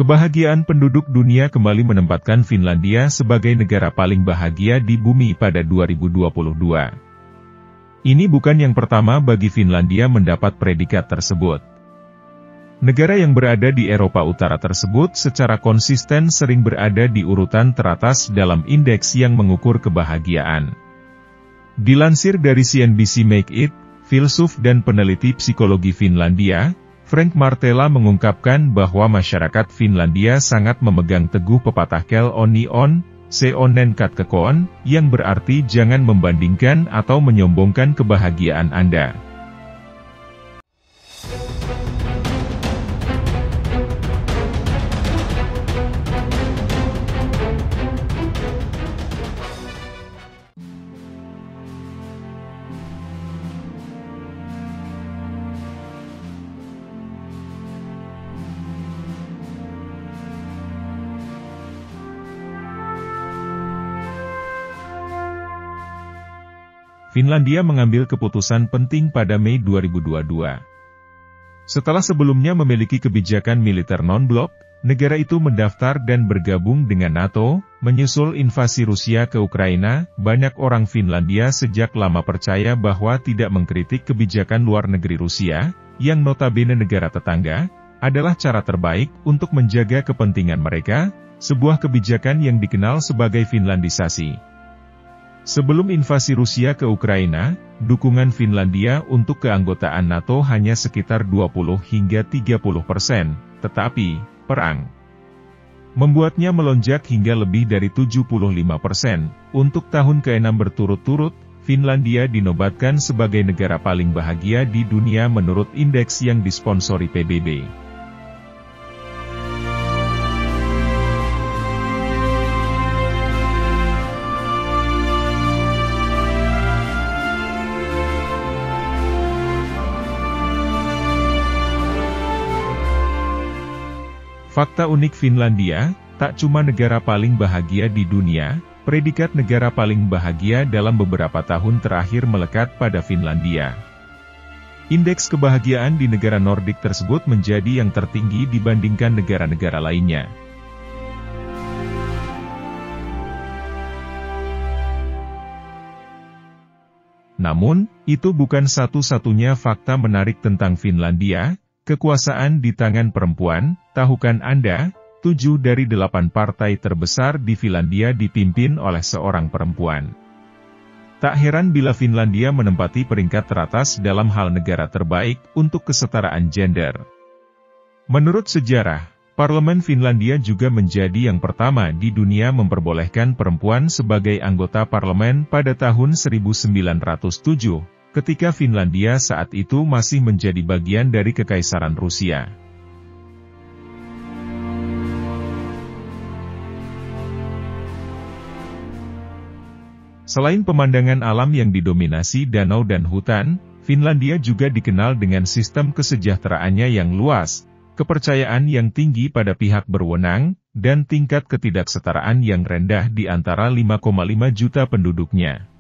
Kebahagiaan penduduk dunia kembali menempatkan Finlandia sebagai negara paling bahagia di bumi pada 2022. Ini bukan yang pertama bagi Finlandia mendapat predikat tersebut. Negara yang berada di Eropa Utara tersebut secara konsisten sering berada di urutan teratas dalam indeks yang mengukur kebahagiaan. Dilansir dari CNBC Make It, filsuf dan peneliti psikologi Finlandia, Frank Martela mengungkapkan bahwa masyarakat Finlandia sangat memegang teguh pepatah Kel onni on, se onnen katkekoon, yang berarti jangan membandingkan atau menyombongkan kebahagiaan Anda. Finlandia mengambil keputusan penting pada Mei 2022. Setelah sebelumnya memiliki kebijakan militer non-blok, negara itu mendaftar dan bergabung dengan NATO, menyusul invasi Rusia ke Ukraina. Banyak orang Finlandia sejak lama percaya bahwa tidak mengkritik kebijakan luar negeri Rusia, yang notabene negara tetangga, adalah cara terbaik untuk menjaga kepentingan mereka, sebuah kebijakan yang dikenal sebagai Finlandisasi. Sebelum invasi Rusia ke Ukraina, dukungan Finlandia untuk keanggotaan NATO hanya sekitar 20 hingga 30%, tetapi, perang membuatnya melonjak hingga lebih dari 75%. Untuk tahun ke-6 berturut-turut, Finlandia dinobatkan sebagai negara paling bahagia di dunia menurut indeks yang disponsori PBB. Fakta unik Finlandia, tak cuma negara paling bahagia di dunia, predikat negara paling bahagia dalam beberapa tahun terakhir melekat pada Finlandia. Indeks kebahagiaan di negara Nordik tersebut menjadi yang tertinggi dibandingkan negara-negara lainnya. Namun, itu bukan satu-satunya fakta menarik tentang Finlandia. Kekuasaan di tangan perempuan. Tahukah Anda, 7 dari 8 partai terbesar di Finlandia dipimpin oleh seorang perempuan. Tak heran bila Finlandia menempati peringkat teratas dalam hal negara terbaik untuk kesetaraan gender. Menurut sejarah, Parlemen Finlandia juga menjadi yang pertama di dunia memperbolehkan perempuan sebagai anggota parlemen pada tahun 1907. Ketika Finlandia saat itu masih menjadi bagian dari Kekaisaran Rusia. Selain pemandangan alam yang didominasi danau dan hutan, Finlandia juga dikenal dengan sistem kesejahteraannya yang luas, kepercayaan yang tinggi pada pihak berwenang, dan tingkat ketidaksetaraan yang rendah di antara 5,5 juta penduduknya.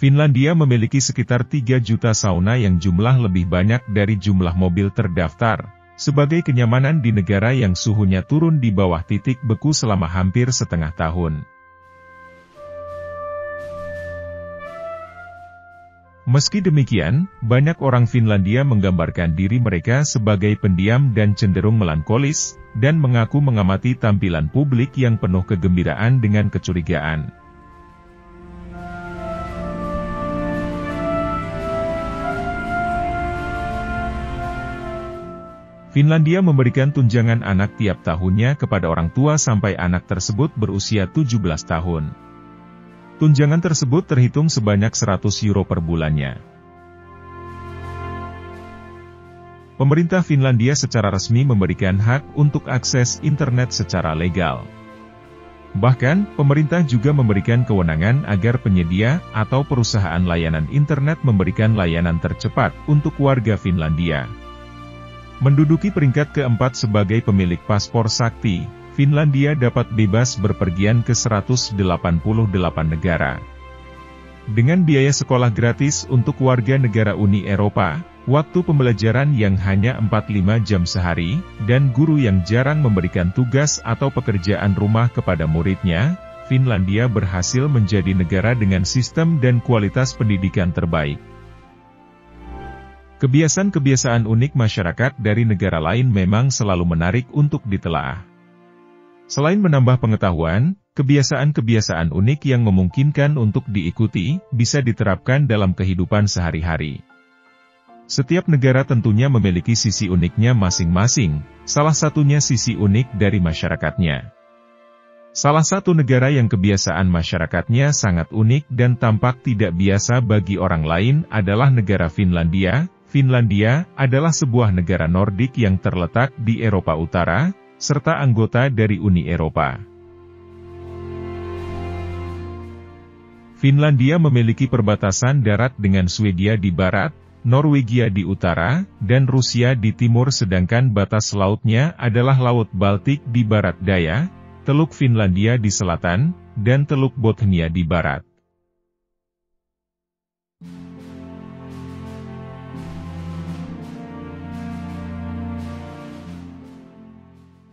Finlandia memiliki sekitar 3 juta sauna yang jumlah lebih banyak dari jumlah mobil terdaftar, sebagai kenyamanan di negara yang suhunya turun di bawah titik beku selama hampir setengah tahun. Meski demikian, banyak orang Finlandia menggambarkan diri mereka sebagai pendiam dan cenderung melankolis, dan mengaku mengamati tampilan publik yang penuh kegembiraan dengan kecurigaan. Finlandia memberikan tunjangan anak tiap tahunnya kepada orang tua sampai anak tersebut berusia 17 tahun. Tunjangan tersebut terhitung sebanyak 100 euro per bulannya. Pemerintah Finlandia secara resmi memberikan hak untuk akses internet secara legal. Bahkan, pemerintah juga memberikan kewenangan agar penyedia atau perusahaan layanan internet memberikan layanan tercepat untuk warga Finlandia. Menduduki peringkat keempat sebagai pemilik paspor sakti, Finlandia dapat bebas berpergian ke 188 negara. Dengan biaya sekolah gratis untuk warga negara Uni Eropa, waktu pembelajaran yang hanya 45 jam sehari, dan guru yang jarang memberikan tugas atau pekerjaan rumah kepada muridnya, Finlandia berhasil menjadi negara dengan sistem dan kualitas pendidikan terbaik. Kebiasaan-kebiasaan unik masyarakat dari negara lain memang selalu menarik untuk ditelaah. Selain menambah pengetahuan, kebiasaan-kebiasaan unik yang memungkinkan untuk diikuti, bisa diterapkan dalam kehidupan sehari-hari. Setiap negara tentunya memiliki sisi uniknya masing-masing, salah satunya sisi unik dari masyarakatnya. Salah satu negara yang kebiasaan masyarakatnya sangat unik dan tampak tidak biasa bagi orang lain adalah negara Finlandia. Finlandia adalah sebuah negara Nordik yang terletak di Eropa Utara, serta anggota dari Uni Eropa. Finlandia memiliki perbatasan darat dengan Swedia di barat, Norwegia di utara, dan Rusia di timur, sedangkan batas lautnya adalah Laut Baltik di barat daya, Teluk Finlandia di selatan, dan Teluk Bothnia di barat.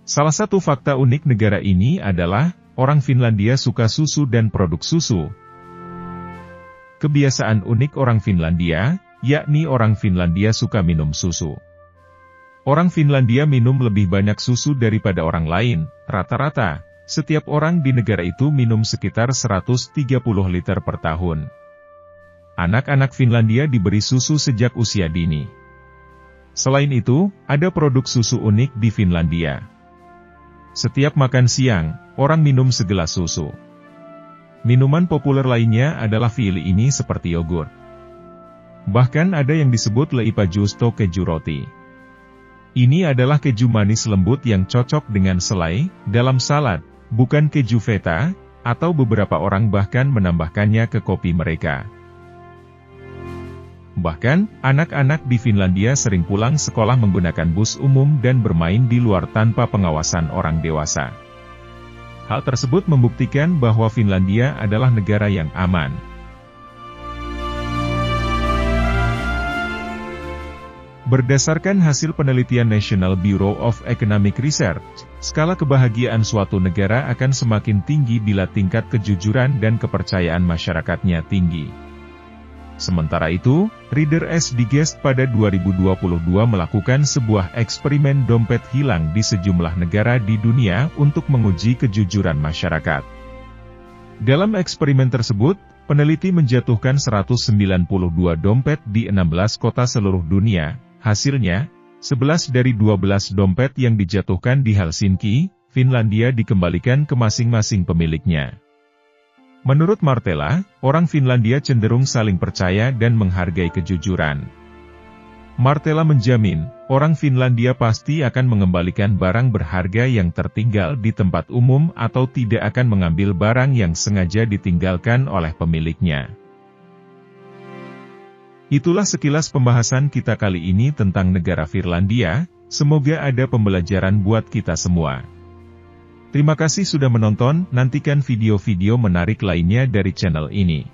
Salah satu fakta unik negara ini adalah, orang Finlandia suka susu dan produk susu. Kebiasaan unik orang Finlandia, yakni orang Finlandia suka minum susu. Orang Finlandia minum lebih banyak susu daripada orang lain, rata-rata, setiap orang di negara itu minum sekitar 130 liter per tahun. Anak-anak Finlandia diberi susu sejak usia dini. Selain itu, ada produk susu unik di Finlandia. Setiap makan siang, orang minum segelas susu. Minuman populer lainnya adalah Viili ini seperti yogurt. Bahkan ada yang disebut leipäjuusto keju roti. Ini adalah keju manis lembut yang cocok dengan selai, dalam salad, bukan keju feta, atau beberapa orang bahkan menambahkannya ke kopi mereka. Bahkan, anak-anak di Finlandia sering pulang sekolah menggunakan bus umum dan bermain di luar tanpa pengawasan orang dewasa. Hal tersebut membuktikan bahwa Finlandia adalah negara yang aman. Berdasarkan hasil penelitian National Bureau of Economic Research, skala kebahagiaan suatu negara akan semakin tinggi bila tingkat kejujuran dan kepercayaan masyarakatnya tinggi. Sementara itu, Reader S. Digest pada 2022 melakukan sebuah eksperimen dompet hilang di sejumlah negara di dunia untuk menguji kejujuran masyarakat. Dalam eksperimen tersebut, peneliti menjatuhkan 192 dompet di 16 kota seluruh dunia. Hasilnya, 11 dari 12 dompet yang dijatuhkan di Helsinki, Finlandia dikembalikan ke masing-masing pemiliknya. Menurut Martela, orang Finlandia cenderung saling percaya dan menghargai kejujuran. Martela menjamin, orang Finlandia pasti akan mengembalikan barang berharga yang tertinggal di tempat umum atau tidak akan mengambil barang yang sengaja ditinggalkan oleh pemiliknya. Itulah sekilas pembahasan kita kali ini tentang negara Finlandia, semoga ada pembelajaran buat kita semua. Terima kasih sudah menonton, nantikan video-video menarik lainnya dari channel ini.